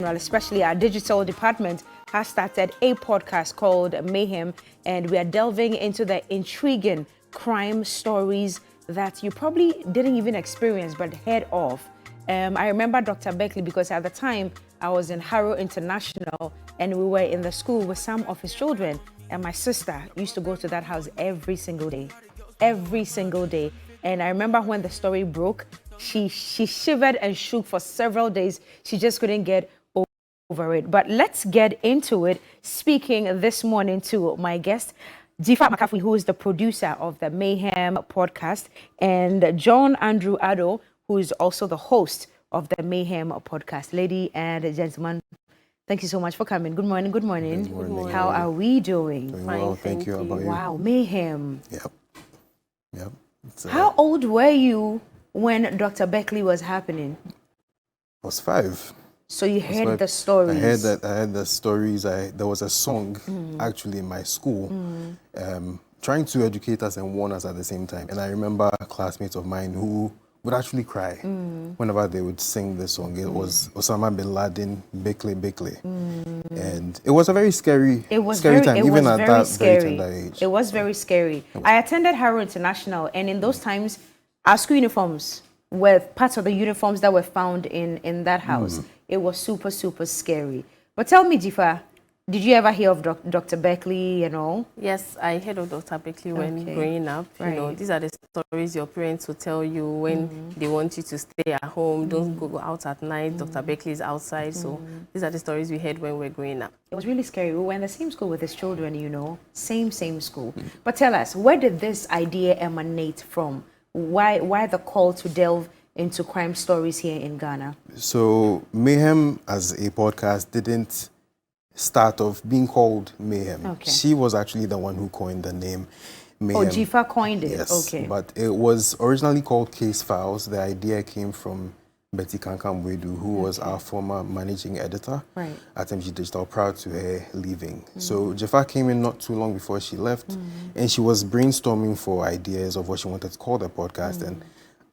especially our digital department, has started a podcast called Mayhem, and we are delving into the intriguing crime stories that you probably didn't even experience but heard of. I remember Dr. Beckley because at the time I was in Harrow International and we were in the school with some of his children, and my sister used to go to that house every single day. And I remember when the story broke, she shivered and shook for several days. She just couldn't get over it. But let's get into it. Speaking this morning to my guest, Jifa McCaffrey, who is the producer of the Mayhem podcast, and John Andrew Addo, who is also the host of the Mayhem podcast. Lady and gentlemen, thank you so much for coming. Good morning. Good morning. Good morning. How are we doing? Doing well, thank you. How about you? Wow, Mayhem. Yep. How old were you when Dr. Beckley was happening? I was 5. So you heard the stories. I heard the stories. There was a song actually in my school trying to educate us and warn us at the same time. And I remember classmates of mine who would actually cry whenever they would sing this song. It was Osama bin Laden, Beckley. And it was a very scary time, even at that very tender age. It was very scary. I attended Harrow International, and in those times, our school uniforms were parts of the uniforms that were found in that house. It was super, super scary. But tell me, Jifa, did you ever hear of Dr. Beckley and all? Yes, I heard of Dr. Beckley when growing up. Right. You know, these are the stories your parents will tell you when they want you to stay at home. Don't go out at night. Dr. Beckley is outside. So these are the stories we heard when we were growing up. It was really scary. We were in the same school with his children, you know, same school. But tell us, where did this idea emanate from? Why the call to delve into crime stories here in Ghana? So Mayhem as a podcast didn't start off being called Mayhem. Okay. She was actually the one who coined the name Mayhem. Oh, Jifa coined it. Yes, okay. But it was originally called Case Files. The idea came from Betty Kankam-Wedu, who was our former managing editor at MG Digital prior to her leaving. So Jifa came in not too long before she left, and she was brainstorming for ideas of what she wanted to call the podcast. And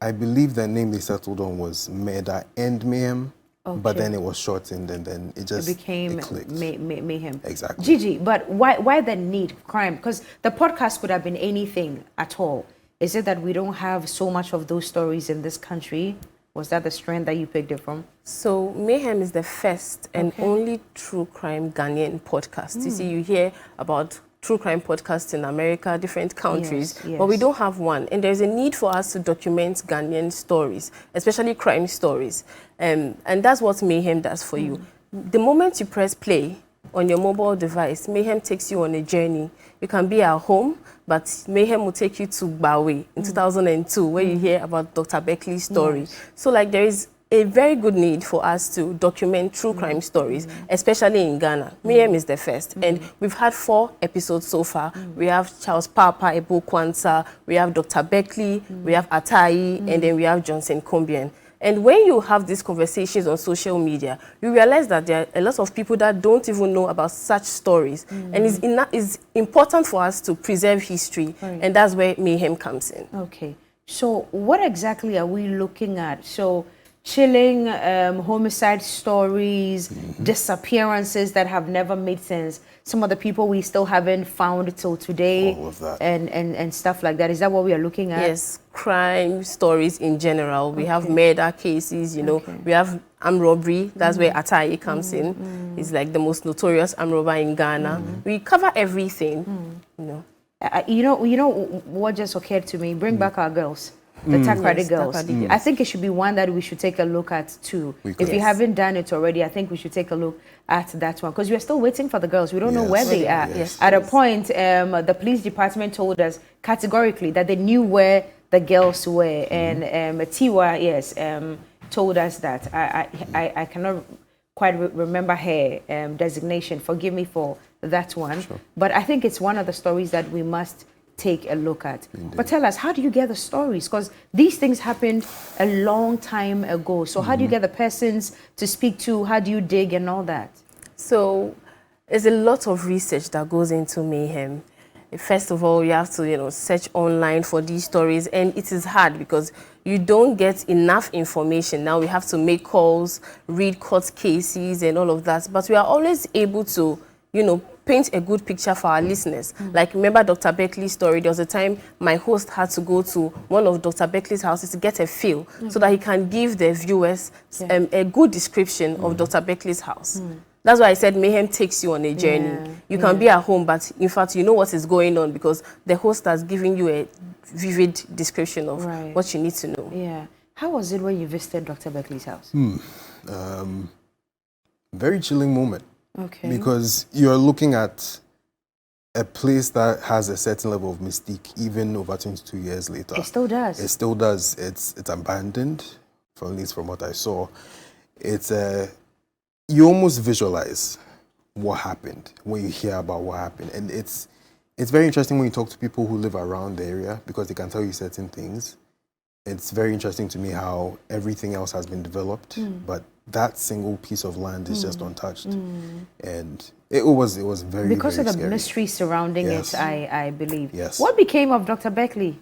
I believe the name they settled on was Murder and Mayhem. Okay. But then it was shortened, and then it became clicked. Mayhem. Exactly. Gigi, but why the need crime? Because the podcast could have been anything at all. Is it that we don't have so much of those stories in this country? Was that the strand that you picked it from? So Mayhem is the first and only true crime Ghanaian podcast. You see, you hear about true crime podcasts in America, different countries, but we don't have one. And there's a need for us to document Ghanaian stories, especially crime stories. And that's what Mayhem does for you. The moment you press play on your mobile device, Mayhem takes you on a journey. You can be at home, but Mayhem will take you to Bawe in 2002, where you hear about Dr. Beckley's story. So like there is a very good need for us to document true crime stories, especially in Ghana. Mayhem is the first, and we've had 4 episodes so far. We have Charles Papa, Ebo Kwanzaa, we have Dr. Beckley, we have Atai, and then we have Johnson Kombian. And when you have these conversations on social media, you realize that there are a lot of people that don't even know about such stories. And it's important for us to preserve history, and that's where Mayhem comes in. Okay. So what exactly are we looking at? So chilling homicide stories, disappearances that have never made sense. Some of the people we still haven't found till today. All of that. And stuff like that. Is that what we are looking at? Yes, crime stories in general. We have murder cases, you know. We have armed robbery. That's where Atai comes in. He's like the most notorious armed robber in Ghana. We cover everything, you know. You know what just occurred to me? Bring back our girls. The Takrady girls. I think it should be one that we should take a look at too. If you haven't done it already, I think we should take a look at that one because we're still waiting for the girls. We don't know where they are. At a point, the police department told us categorically that they knew where the girls were, and Tiwa, told us that. I cannot quite remember her designation. Forgive me for that one. Sure. But I think it's one of the stories that we must take a look at. Indeed. But tell us, how do you get the stories? Because these things happened a long time ago. So how do you get the persons to speak to? How do you dig and all that? So there's a lot of research that goes into Mayhem. First of all, you have to, search online for these stories, and it is hard because you don't get enough information. Now we have to make calls, read court cases and all of that. But we are always able to, you know, paint a good picture for our listeners. Like, remember Dr. Beckley's story? There was a time my host had to go to one of Dr. Beckley's houses to get a feel so that he can give the viewers a good description of Dr. Beckley's house. That's why I said Mayhem takes you on a journey. You can be at home, but in fact, you know what is going on because the host has given you a vivid description of what you need to know. Yeah. How was it when you visited Dr. Beckley's house? Very chilling moment. Okay. Because you're looking at a place that has a certain level of mystique, even over 22 years later. It still does. It still does. It's abandoned, at least from what I saw. It's you almost visualize what happened when you hear about what happened, and it's very interesting when you talk to people who live around the area because they can tell you certain things. It's very interesting to me how everything else has been developed, but that single piece of land is just untouched, and it was very because very of the scary. mystery surrounding it. I believe. Yes. What became of Dr. Beckley?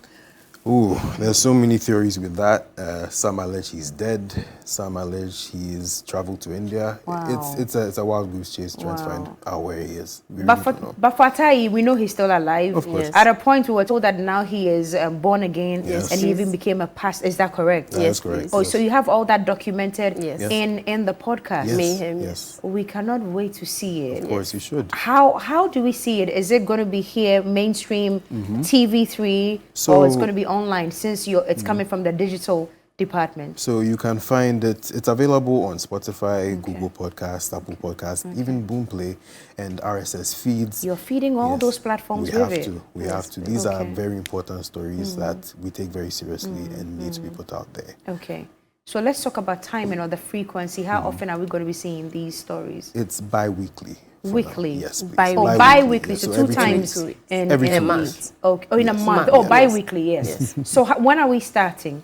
Ooh, there's so many theories with that. Some allege he's dead. Some allege he's traveled to India. Wow. It's a wild goose chase trying to find out where he is. But for Atai, we know he's still alive. Of course. At a point, we were told that now he is born again, Yes. and he even became a pastor. Is that correct? That is correct. Oh, yes. so you have all that documented Yes. in the podcast. Yes. Mayhem. Yes. We cannot wait to see it. Of course, you should. How do we see it? Is it going to be here, mainstream, TV3, or it's going to be online since it's coming from the digital department? So you can find it. It's available on Spotify, Google Podcasts, Apple Podcasts, even Boomplay and RSS feeds. You're feeding all those platforms we with have it. to. We have to. These are very important stories that we take very seriously and need to be put out there. Okay. So let's talk about timing or the frequency. How often are we going to be seeing these stories? It's bi-weekly. Weekly? Yes, please. Bi-weekly. Yes, So every 2 2 times weeks. in Every a 2 month. weeks. Okay. Oh, in a Yes. month. Month, Oh, yes. bi-weekly, yes. So when are we starting?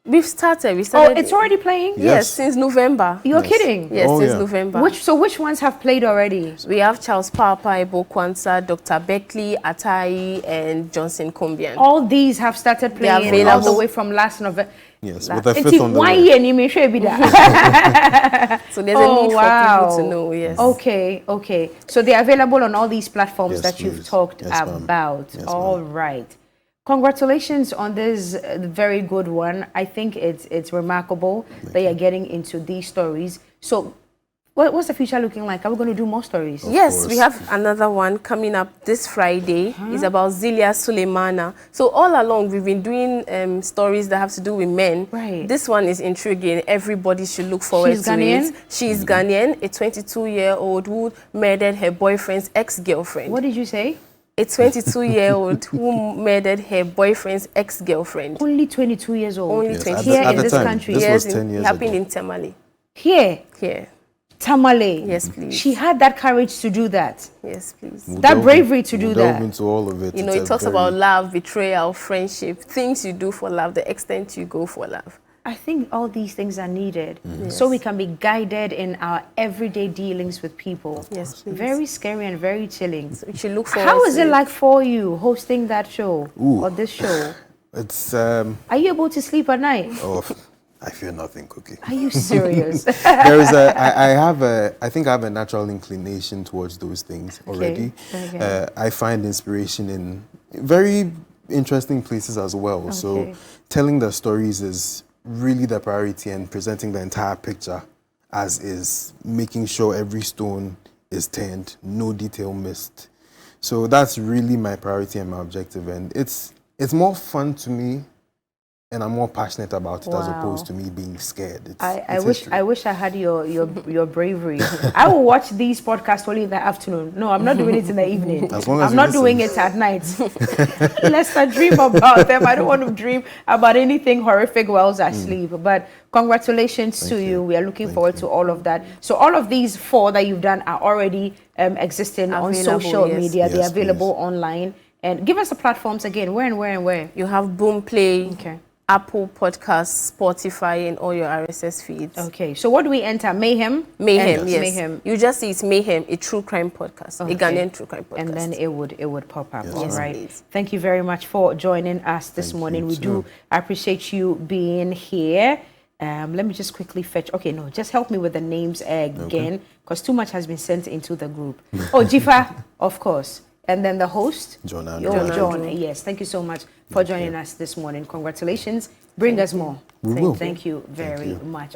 We've started. Oh, it's already playing? Yes, since November. You're kidding? Yes, Oh, since yeah. November. Which ones have played already? We have Charles Papa, Ebo Kwanzaa, Dr. Beckley, Atai, and Johnson Kombian. All these have started playing all available. the way from last November. Yes, with the fifth on the One way. year, you may sure be that. So there's a need for people to know, yes. Okay. So they're available on all these platforms Yes, that you've please. talked Yes, ma'am. about. Yes, All ma'am. right. Congratulations on this very good one. I think it's remarkable that you're getting into these stories. So what's the future looking like? Are we going to do more stories? Yes, course. we have another one coming up this Friday. It's about Zilia Suleimana. So all along, we've been doing stories that have to do with men. Right. This one is intriguing. Everybody should look forward She's to Ghanaian? it. She's Ghanaian, a 22-year-old who murdered her boyfriend's ex-girlfriend. What did you say? A 22-year-old who murdered her boyfriend's ex-girlfriend. Only 22 years old. Only Yes, 20 Here at in the this time, country. This Yes, was 10 years it happened ago. in Tamale. Here, Here. Tamale. Yes, please. She had that courage to do that. Yes, please. We'll That delve bravery to do we'll that. delve into all of it. You know, It's it a talks very- about love, betrayal, friendship, things you do for love, the extent you go for love. I think all these things are needed so we can be guided in our everyday dealings with people. Yes, please. Very scary and very chilling. So you should look forward How is to it like for you hosting that show Ooh. or this show? It's Are you able to sleep at night? oh, I fear nothing, Cookie. Are you serious? There is I think I have a natural inclination towards those things already. Okay. I find inspiration in very interesting places as well. So Okay. telling the stories is really the priority, and presenting the entire picture as is, making sure every stone is turned, no detail missed. So that's really my priority and my objective, and it's more fun to me, and I'm more passionate about it as Wow. opposed to me being scared. I wish I had your bravery. I will watch these podcasts only in the afternoon. No, I'm not doing it in the evening. As long as I'm you not listen. doing it at night. Lest I dream about them. I don't want to dream about anything horrific whilst I sleep. But congratulations to you. We are looking forward to all of that. So all of these 4 that you've done are already existing on Available, social yes. media. They're Yes, available online. And give us the platforms again. Where and where and where? You have Boomplay, Okay. Apple Podcasts, Spotify, and all your RSS feeds. Okay, so what do we enter? Mayhem? Mayhem, yes. Mayhem. You just see it's Mayhem, a true crime podcast, a Ghanaian true crime podcast. And then it would pop up. Yes, All right. Please. Thank you very much for joining us this morning. We do appreciate you being here. Let me just quickly fetch. Okay, no, just help me with the names again, because too much has been sent into the group. Oh, Jifa, of course. And then the host, John. Yes, thank you so much for joining us this morning. Congratulations. Bring us more. We will. Thank you very much.